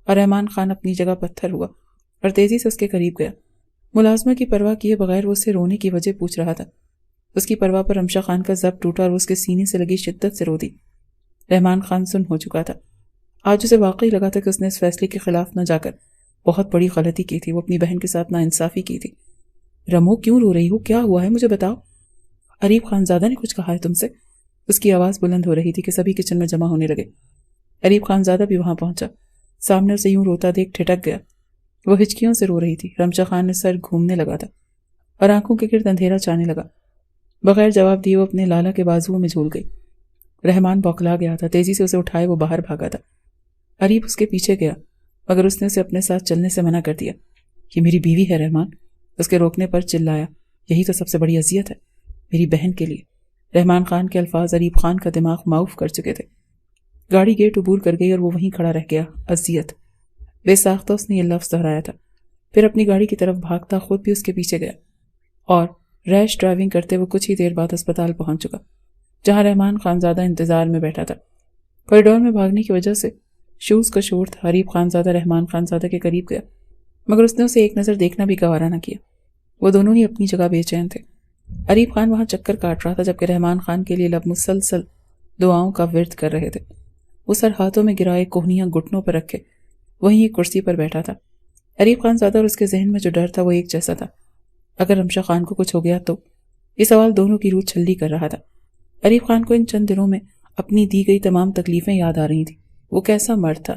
اور رحمان خان اپنی جگہ پتھر ہوا اور تیزی سے اس کے قریب گیا۔ ملازمہ کی پرواہ کیے بغیر وہ اسے رونے کی وجہ پوچھ رہا تھا۔ اس کی پرواہ پر رمشا خان کا ضبط ٹوٹا اور وہ اس کے سینے سے لگی شدت سے رو دی۔ رحمان خان سن ہو چکا تھا۔ آج اسے واقعی لگا تھا کہ اس نے اس فیصلے کے خلاف نہ جا کر بہت بڑی غلطی کی تھی۔ وہ اپنی بہن کے ساتھ ناانصافی کی تھی۔ رمو، کیوں رو رہی ہو؟ کیا ہوا ہے؟ مجھے بتاؤ۔ اریب خانزادہ نے کچھ کہا ہے تم سے؟ اس کی آواز بلند ہو رہی تھی کہ سبھی کچن میں جمع ہونے لگے۔ اریب خانزادہ بھی وہاں پہنچا۔ سامنے اسے یوں روتا دیکھ ٹھٹک گیا۔ وہ ہچکیوں سے رو رہی تھی۔ رمشا خان نے سر گھومنے لگا تھا اور آنکھوں کے گرد اندھیرا چھانے لگا۔ بغیر جواب دیے وہ اپنے لالا کے بازوؤں میں جھول گئی۔ رحمان بوکھلا گیا تھا، تیزی سے اسے اٹھائے وہ باہر بھاگا تھا۔ اریب اس کے پیچھے گیا مگر اس نے اسے اپنے ساتھ چلنے سے منع کر دیا۔ یہ میری بیوی ہے رحمان، اس کے روکنے پر چلایا۔ یہی تو سب سے بڑی اذیت ہے میری بہن کے لیے۔ رحمان خان کے الفاظ اریب خان کا دماغ معاف کر چکے تھے۔ گاڑی گیٹ عبور کر گئی اور وہ وہیں کھڑا رہ گیا۔ اذیت، بے ساختہ اس نے یہ لفظ دہرایا تھا۔ پھر اپنی گاڑی کی طرف بھاگتا خود بھی اس کے پیچھے گیا اور ریش ڈرائیونگ کرتے وہ کچھ ہی دیر بعد اسپتال پہنچ چکا جہاں رحمان خانزادہ انتظار میں بیٹھا تھا۔ کوریڈور میں بھاگنے کی وجہ سے شوز کا شور تھا۔ اریب خانزادہ رحمان خانزادہ کے قریب گیا مگر اس نے اسے ایک نظر دیکھنا بھی گوارا نہ کیا۔ وہ دونوں ہی اپنی جگہ بے چین تھے۔ اریب خان وہاں چکر کاٹ رہا تھا جبکہ رحمان خان کے لیے لب مسلسل دعاؤں کا ورد کر رہے تھے۔ وہ سر ہاتھوں میں گرائے کوہنیاں گھٹنوں پر رکھے وہیں ایک کرسی پر بیٹھا تھا۔ اریب خانزادہ اور اس کے ذہن میں جو ڈر تھا وہ ایک جیسا تھا۔ اگر رمشا خان کو کچھ ہو گیا تو؟ یہ سوال دونوں کی روح چھلنی کر رہا تھا۔ اریب خان کو ان چند دنوں میں اپنی دی گئی تمام تکلیفیں یاد آ رہی تھیں۔ وہ کیسا مرد تھا،